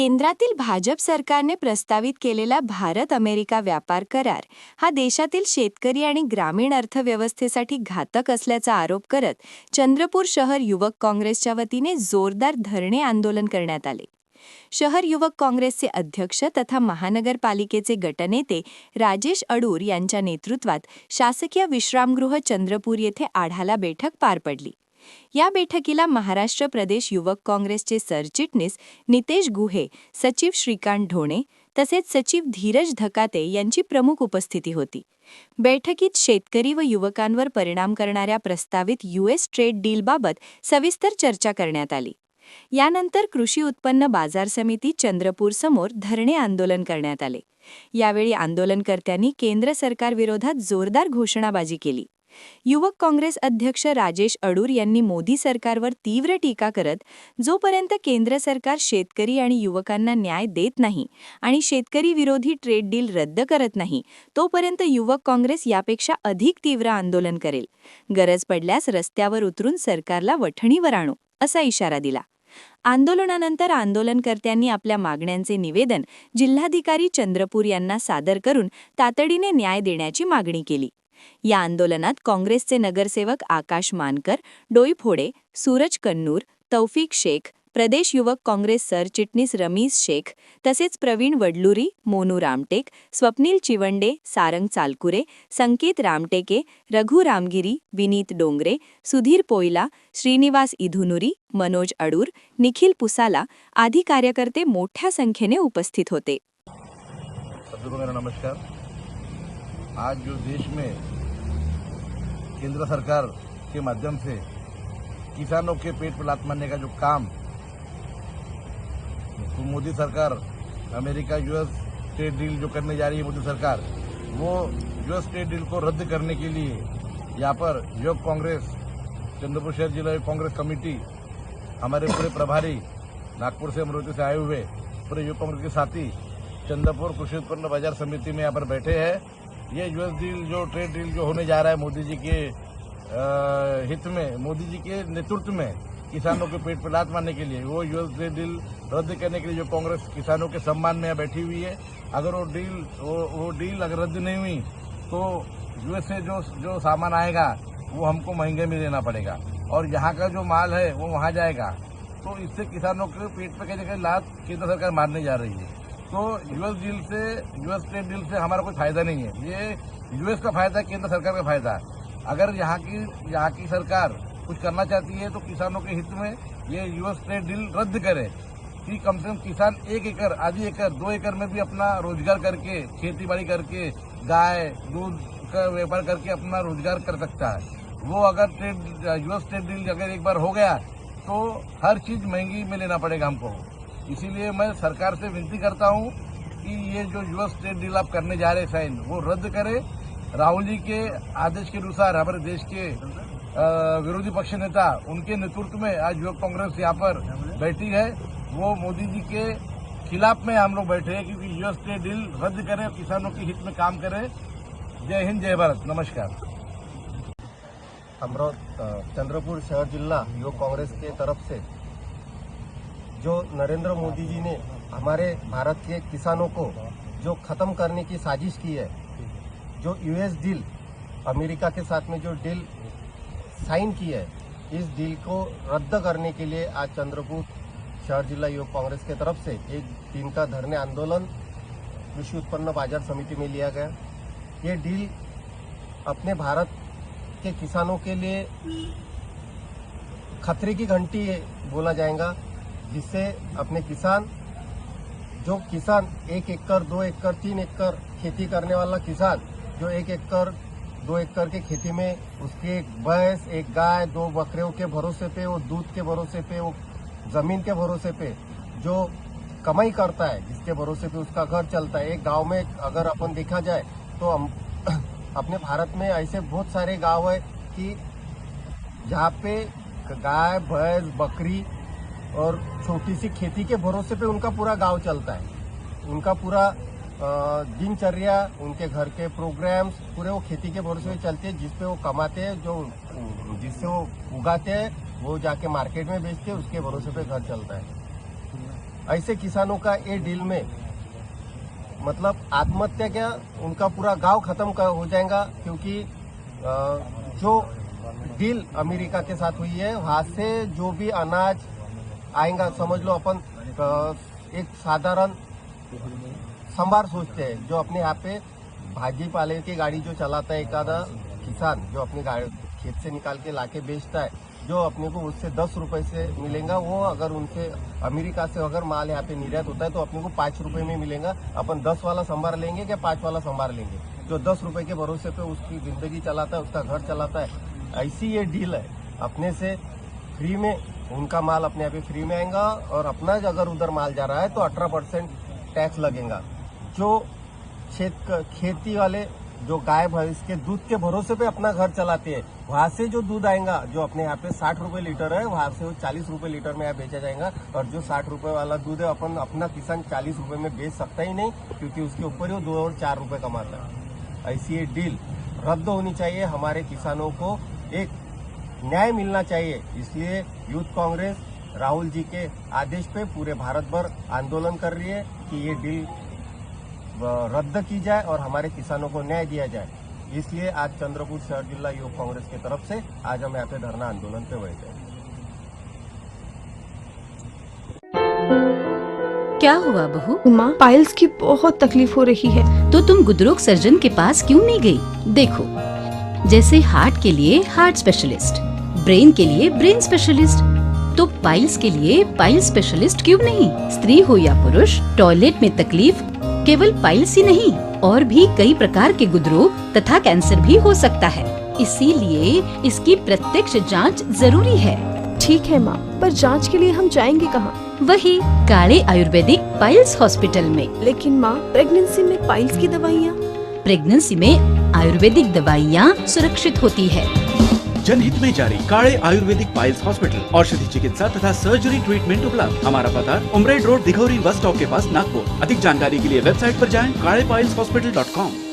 केंद्रातील भाजप सरकारने प्रस्तावित केलेला भारत अमेरिका व्यापार करार हा देशातील शेतकरी आणि ग्रामीण अर्थव्यवस्थेसाठी घातक असल्याचा आरोप करत चंद्रपूर शहर युवक काँग्रेसच्या वतीने जोरदार धरणे आंदोलन करण्यात आले। शहर युवक काँग्रेसचे अध्यक्ष तथा महानगरपालिकेचे गटनेते राजेश अडूर यांच्या नेतृत्वात शासकीय विश्रामगृह चंद्रपूर येथे आढावा बैठक पार पडली। या बैठकीला महाराष्ट्र प्रदेश युवक काँग्रेसचे सरचिटणीस नितेश गुहे, सचिव श्रीकांत ढोणे तसेच सचिव धीरज धकाते यांची प्रमुख उपस्थिती होती। बैठकीत शेतकरी व युवकांवर परिणाम करणाऱ्या प्रस्तावित यूएस ट्रेड डीलबाबत सविस्तर चर्चा करण्यात आली। यानंतर कृषी उत्पन्न बाजार समिती चंद्रपूर समोर धरणे आंदोलन करण्यात आले। यावेळी आंदोलनकर्त्यांनी केंद्र सरकारविरोधात जोरदार घोषणाबाजी केली। युवक काँग्रेस अध्यक्ष राजेश अडूर यांनी मोदी सरकारवर तीव्र टीका करत जोपर्यंत केंद्र सरकार शेतकरी आणि युवकांना न्याय देत नाही आणि शेतकरी विरोधी ट्रेड डील रद्द करत नाही तोपर्यंत युवक काँग्रेस यापेक्षा अधिक तीव्र आंदोलन करेल। गरज पडल्यास रस्त्यावर उतरून सरकारला वठणीवर आणू असा इशारा दिला। आंदोलनानंतर आंदोलनकर्त्यांनी आपल्या मागण्यांचे निवेदन जिल्हाधिकारी चंद्रपूर यांना सादर करून तातडीने न्याय देण्याची मागणी केली। या आंदोलनात काँग्रेसचे नगरसेवक आकाश मानकर, डोईफोडे, सूरज कन्नूर, तौफिक शेख, प्रदेश युवक काँग्रेस सरचिटणीस रमीज शेख तसेच प्रवीण वडलुरी, मोनू रामटेक, स्वप्नील चिवंडे, सारंग चालकुरे, संकेत रामटेके, रघु रामगिरी, विनीत डोंगरे, सुधीर पोयला, श्रीनिवास इधुनुरी, मनोज अडूर, निखिल पुसाला आदी कार्यकर्ते मोठ्या संख्येने उपस्थित होते। नमस्कार। आज जो देश में केंद्र सरकार के माध्यम से किसानों के पेट पर लात मारने का जो काम तो मोदी सरकार अमेरिका यूएस ट्रेड डील जो करने जा रही है मोदी सरकार, वो यूएस ट्रेड डील को रद्द करने के लिए यहाँ पर युवक कांग्रेस चंद्रपुर शहर जिला युवक कांग्रेस कमेटी हमारे पूरे प्रभारी नागपुर से अमरावती से आए हुए पूरे युवक कांग्रेस के साथी चंद्रपुर कृषि उत्पन्न बाजार समिति में यहाँ पर बैठे हैं। ये यूएस डील जो ट्रेड डील जो होने जा रहा है मोदी जी के हित में, मोदी जी के नेतृत्व में किसानों के पेट पर लात मारने के लिए वो यूएस ट्रेड डील रद्द करने के लिए जो कांग्रेस किसानों के सम्मान में यहाँ बैठी हुई है। अगर वो डील अगर रद्द नहीं हुई तो यूएस से जो सामान आएगा वो हमको महंगे में लेना पड़ेगा और यहाँ का जो माल है वो वहाँ जाएगा। तो इससे किसानों के पेट पर कहीं ना कहीं लात केंद्र सरकार मारने जा रही है। तो यूएस ट्रेड डील से हमारा कोई फायदा नहीं है। ये यूएस का फायदा है, केंद्र सरकार का फायदा है। अगर यहाँ की सरकार कुछ करना चाहती है तो किसानों के हित में ये यूएस ट्रेड डील रद्द करे कि कम से कम किसान 1 एकड़, आधी एकड़, 2 एकड़ में भी अपना रोजगार करके, खेती बाड़ी करके, गाय दूध का व्यापार करके अपना रोजगार कर सकता है। वो अगर यूएस ट्रेड डील अगर एक बार हो गया तो हर चीज महंगी में लेना पड़ेगा हमको। इसीलिए मैं सरकार से विनती करता हूं कि ये जो यूएस ट्रेड डील आप करने जा रहे हैं साइन, वो रद्द करें। राहुल जी के आदेश के अनुसार हमारे देश के विरोधी पक्ष नेता उनके नेतृत्व में आज युवक कांग्रेस यहाँ पर बैठी है। वो मोदी जी के खिलाफ में हम लोग बैठे हैं क्योंकि यूएस ट्रेड डील रद्द करें और किसानों के हित में काम करें। जय हिंद, जय भारत, नमस्कार। चंद्रपुर शहर जिला युवक कांग्रेस के तरफ से जो नरेंद्र मोदी जी ने हमारे भारत के किसानों को जो खत्म करने की साजिश की है, जो यूएस डील अमेरिका के साथ में जो डील साइन की है, इस डील को रद्द करने के लिए आज चंद्रपुर शहर जिला युवक कांग्रेस के तरफ से एक दिन का धरने आंदोलन कृषि उत्पन्न बाजार समिति में लिया गया। ये डील अपने भारत के किसानों के लिए खतरे की घंटी बोला जाएगा, जिससे अपने जो किसान 1 एकड़, 2 एकड़, 3 एकड़ खेती करने वाला किसान जो 1 एकड़, 2 एकड़ के खेती में उसके एक भैंस, एक गाय, 2 बकरियों के भरोसे पे, वो दूध के भरोसे पे, वो जमीन के भरोसे पे जो कमाई करता है, जिसके भरोसे पे उसका घर चलता है। एक गांव में अगर अपन देखा जाए तो अपने भारत में ऐसे बहुत सारे गांव है कि जहाँ पे गाय, भैंस, बकरी और छोटी सी खेती के भरोसे पे उनका पूरा गांव चलता है। उनका पूरा दिनचर्या, उनके घर के प्रोग्राम्स पूरे वो खेती के भरोसे पे चलते हैं, जिसपे वो कमाते हैं, जिससे वो उगाते हैं, वो जाके मार्केट में बेचते हैं, उसके भरोसे पे घर चलता है। ऐसे किसानों का ये डील में मतलब आत्महत्या क्या, उनका पूरा गांव खत्म हो जाएगा, क्योंकि जो डील अमेरिका के साथ हुई है वहां से जो भी अनाज आएगा, समझ लो अपन एक साधारण संभार सोचते हैं, जो अपने यहाँ पे भाजी पाले की गाड़ी जो चलाता है, एक आधा किसान जो अपनी गाड़ी खेत से निकाल के लाके बेचता है, जो अपने को उससे 10 रुपए से मिलेगा, वो अगर उनसे अमेरिका से अगर माल यहाँ पे निर्यात होता है तो अपने को 5 रुपए में मिलेगा। अपन 10 वाला संभार लेंगे क्या 5 वाला संभार लेंगे? जो 10 रुपए के भरोसे पे उसकी जिंदगी चलाता है, उसका घर चलाता है, ऐसी ये डील है। अपने से फ्री में उनका माल अपने यहाँ पे फ्री में आएगा, और अपना अगर उधर माल जा रहा है तो 18% टैक्स लगेगा। जो खेती वाले जो गाय भैंस के दूध के भरोसे पे अपना घर चलाते हैं, वहां से जो दूध आएगा, जो अपने यहाँ पे 60 रुपए लीटर है, वहां से वो 40 रुपए लीटर में यहाँ बेचा जाएगा। और जो 60 रुपए वाला दूध है, अपन अपना किसान 40 रुपए में बेच सकता ही नहीं, क्योंकि उसके ऊपर वो 2 और 4 रुपए कमाता है। ऐसी ये डील रद्द होनी चाहिए। हमारे किसानों को एक न्याय मिलना चाहिए। इसलिए यूथ कांग्रेस राहुल जी के आदेश पे पूरे भारत भर आंदोलन कर रही है कि ये डील रद्द की जाए और हमारे किसानों को न्याय दिया जाए। इसलिए आज चंद्रपुर शहर जिला युवक कांग्रेस की तरफ से आज हम यहाँ पे धरना आंदोलन पे बैठे हैं। क्या हुआ बहू? माँ, पाइल्स की बहुत तकलीफ हो रही है। तो तुम गुदरोग सर्जन के पास क्यों नहीं गई? देखो, जैसे हार्ट के लिए हार्ट स्पेशलिस्ट, ब्रेन के लिए ब्रेन स्पेशलिस्ट, तो पाइल्स के लिए पाइल्स स्पेशलिस्ट क्यों नहीं? स्त्री हो या पुरुष, टॉयलेट में तकलीफ केवल पाइल्स ही नहीं, और भी कई प्रकार के गुदरोग तथा कैंसर भी हो सकता है। इसीलिए इसकी प्रत्यक्ष जांच जरूरी है। ठीक है माँ, पर जांच के लिए हम जाएंगे कहाँ? वही काले आयुर्वेदिक पाइल्स हॉस्पिटल में। लेकिन माँ, प्रेगनेंसी में पाइल्स की दवाइयाँ? प्रेगनेंसी में आयुर्वेदिक दवाइयाँ सुरक्षित होती है। जनहित में जारी काले आयुर्वेदिक पाइल्स हॉस्पिटल, औषधि चिकित्सा तथा सर्जरी ट्रीटमेंट उपलब्ध। हमारा पता उमरेड रोड, दिघौरी बस स्टॉप के पास, नागपुर। अधिक जानकारी के लिए वेबसाइट पर जाएं kalepileshhospital.com।